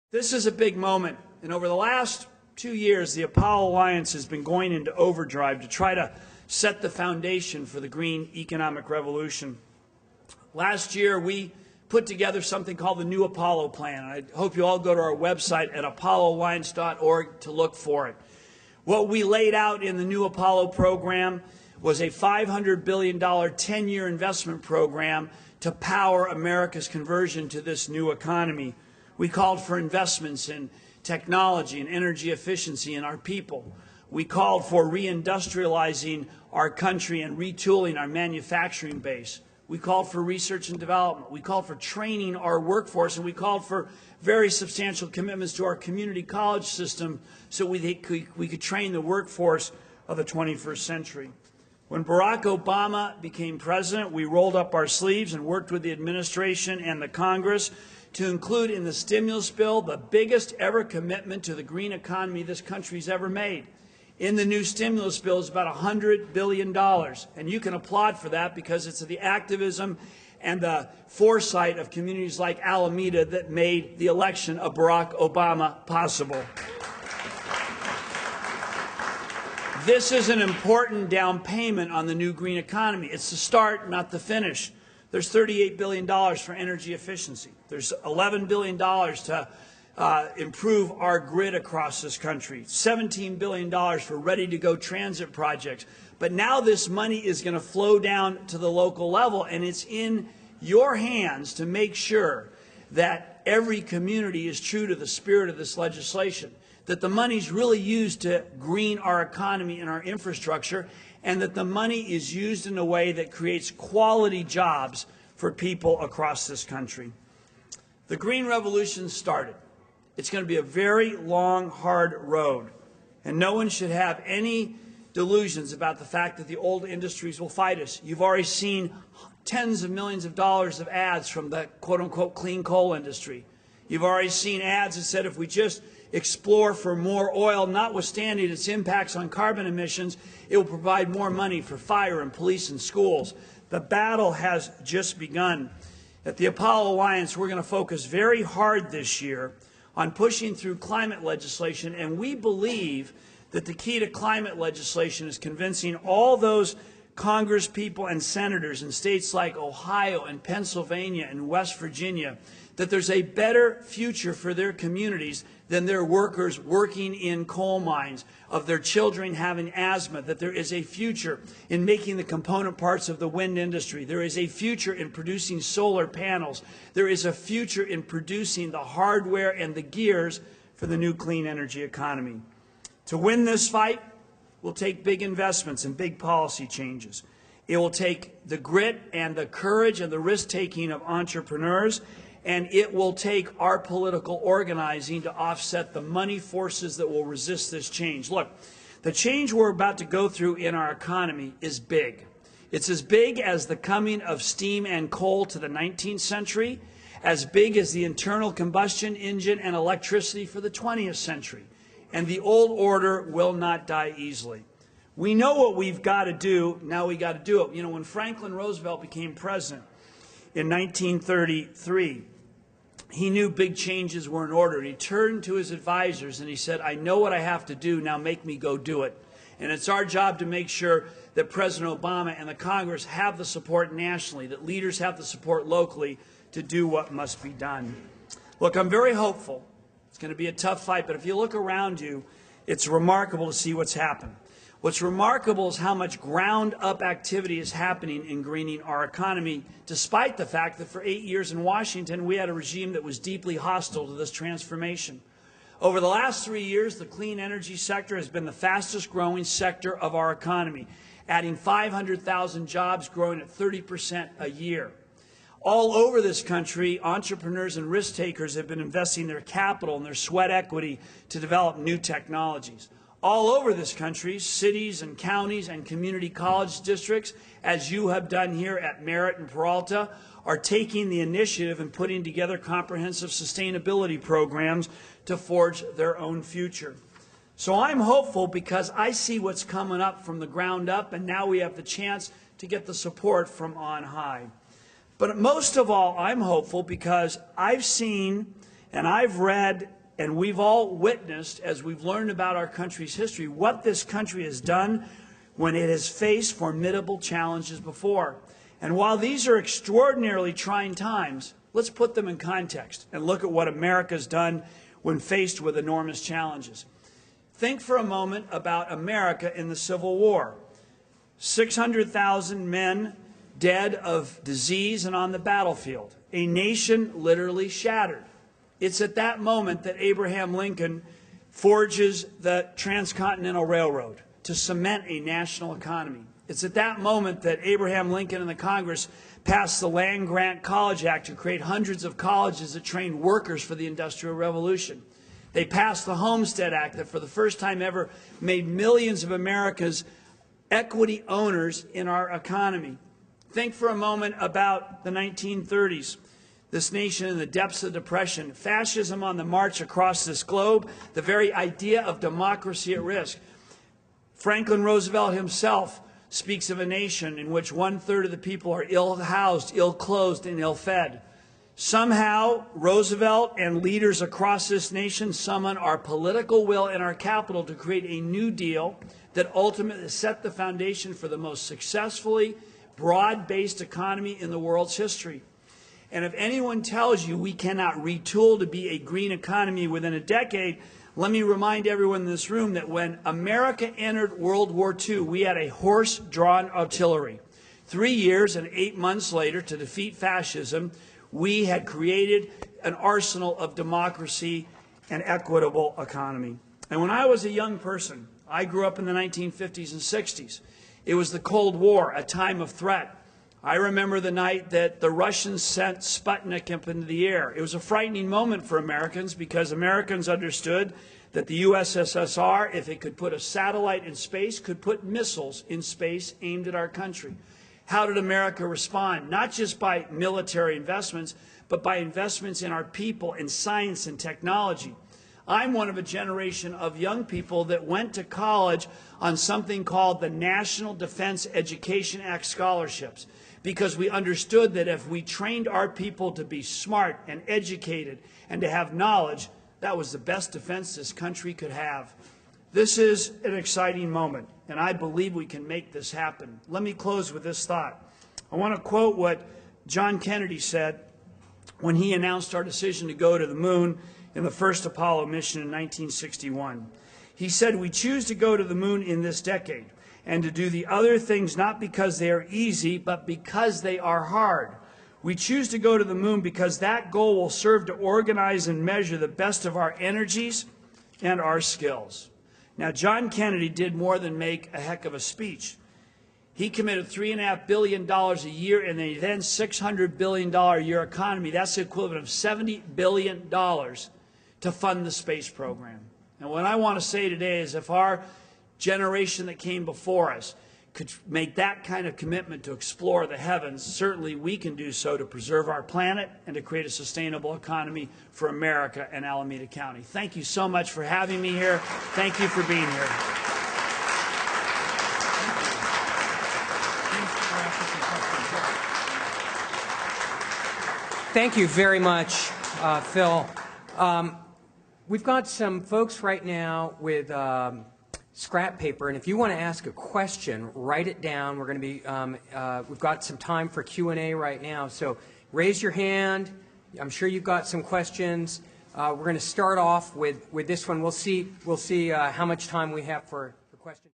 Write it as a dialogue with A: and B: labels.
A: This is a big moment, and over the last 2 years, the Apollo Alliance has been going into overdrive to try to set the foundation for the green economic revolution. Last year, we put together something called the New Apollo Plan. I hope you all go to our website at apolloalliance.org to look for it. What we laid out in the New Apollo program was a $500 billion 10-year investment program to power America's conversion to this new economy. We called for investments in technology and energy efficiency in our people. We called for reindustrializing our country and retooling our manufacturing base. We called for research and development. We called for training our workforce, and we called for very substantial commitments to our community college system so we could train the workforce of the 21st century. When Barack Obama became president, we rolled up our sleeves and worked with the administration and the Congress to include in the stimulus bill the biggest ever commitment to the green economy this country's ever made. In the new stimulus bill is about $100 billion, and you can applaud for that because it's the activism and the foresight of communities like Alameda that made the election of Barack Obama possible. This is an important down payment on the new green economy. It's the start, not the finish. There's $38 billion for energy efficiency. There's $11 billion to improve our grid across this country. $17 billion for ready-to-go transit projects. But now this money is going to flow down to the local level, and it's in your hands to make sure that every community is true to the spirit of this legislation, that the money's really used to green our economy and our infrastructure, and that the money is used in a way that creates quality jobs for people across this country. The green revolution started. It's going to be a very long, hard road, and no one should have any delusions about the fact that the old industries will fight us. You've already seen tens of millions of dollars of ads from the quote-unquote clean coal industry. You've already seen ads that said if we just explore for more oil, notwithstanding its impacts on carbon emissions, it will provide more money for fire and police and schools. The battle has just begun. At the Apollo Alliance, we're going to focus very hard this year on pushing through climate legislation, and we believe that the key to climate legislation is convincing all those Congress people and senators in states like Ohio and Pennsylvania and West Virginia that there's a better future for their communities than their workers working in coal mines, of their children having asthma, that there is a future in making the component parts of the wind industry. There is a future in producing solar panels. There is a future in producing the hardware and the gears for the new clean energy economy. To win this fight will take big investments and big policy changes. It will take the grit and the courage and the risk-taking of entrepreneurs, and it will take our political organizing to offset the money forces that will resist this change. Look, the change we're about to go through in our economy is big. It's as big as the coming of steam and coal to the 19th century, as big as the internal combustion engine and electricity for the 20th century. And the old order will not die easily. We know what we've got to do. Now we got to do it. You know, when Franklin Roosevelt became president in 1933, he knew big changes were in order. He turned to his advisors and he said, I know what I have to do, now make me go do it. And it's our job to make sure that President Obama and the Congress have the support nationally, that leaders have the support locally to do what must be done. Look, I'm very hopeful. It's going to be a tough fight, but if you look around you, it's remarkable to see what's happened. What's remarkable is how much ground-up activity is happening in greening our economy, despite the fact that for 8 years in Washington, we had a regime that was deeply hostile to this transformation. Over the last 3 years, the clean energy sector has been the fastest-growing sector of our economy, adding 500,000 jobs, growing at 30% a year. All over this country, entrepreneurs and risk takers have been investing their capital and their sweat equity to develop new technologies. All over this country, cities and counties and community college districts, as you have done here at Merritt and Peralta, are taking the initiative and putting together comprehensive sustainability programs to forge their own future. So I'm hopeful because I see what's coming up from the ground up, and now we have the chance to get the support from on high. But most of all, I'm hopeful because I've seen and I've read And we've all witnessed, as we've learned about our country's history, what this country has done when it has faced formidable challenges before. And while these are extraordinarily trying times, let's put them in context and look at what America's done when faced with enormous challenges. Think for a moment about America in the Civil War. 600,000 men dead of disease and on the battlefield. A nation literally shattered. It's at that moment that Abraham Lincoln forges the Transcontinental Railroad to cement a national economy. It's at that moment that Abraham Lincoln and the Congress passed the Land-Grant College Act to create hundreds of colleges that trained workers for the Industrial Revolution. They passed the Homestead Act that for the first time ever made millions of America's equity owners in our economy. Think for a moment about the 1930s. This nation in the depths of depression, fascism on the march across this globe, the very idea of democracy at risk. Franklin Roosevelt himself speaks of a nation in which 1/3 of the people are ill-housed, ill-clothed, and ill-fed. Somehow, Roosevelt and leaders across this nation summon our political will and our capital to create a New Deal that ultimately set the foundation for the most successfully broad-based economy in the world's history. And if anyone tells you we cannot retool to be a green economy within a decade, let me remind everyone in this room that when America entered World War II, we had a horse-drawn artillery. 3 years and 8 months later, to defeat fascism, we had created an arsenal of democracy and equitable economy. And when I was a young person, I grew up in the 1950s and 60s. It was the Cold War, a time of threat. I remember the night that the Russians sent Sputnik up into the air. It was a frightening moment for Americans because Americans understood that the USSR, if it could put a satellite in space, could put missiles in space aimed at our country. How did America respond? Not just by military investments, but by investments in our people, in science and technology. I'm one of a generation of young people that went to college on something called the National Defense Education Act scholarships, because we understood that if we trained our people to be smart and educated and to have knowledge, that was the best defense this country could have. This is an exciting moment, and I believe we can make this happen. Let me close with this thought. I want to quote what John Kennedy said when he announced our decision to go to the moon in the first Apollo mission in 1961. He said, "We choose to go to the moon in this decade and to do the other things not because they are easy, but because they are hard. We choose to go to the moon because that goal will serve to organize and measure the best of our energies and our skills." Now, John Kennedy did more than make a heck of a speech. He committed $3.5 billion a year in a then $600 billion a year economy. That's the equivalent of $70 billion to fund the space program. And what I want to say today is if our generation that came before us could make that kind of commitment to explore the heavens, certainly we can do so to preserve our planet and to create a sustainable economy for America and Alameda County. Thank you so much for having me here. Thank you for being here.
B: Thank you very much, Phil. We've got some folks right now with scrap paper, and if you want to ask a question, write it down. We're going to be, we've got some time for Q&A right now, so raise your hand. I'm sure you've got some questions. We're going to start off with this one. We'll see how much time we have for questions.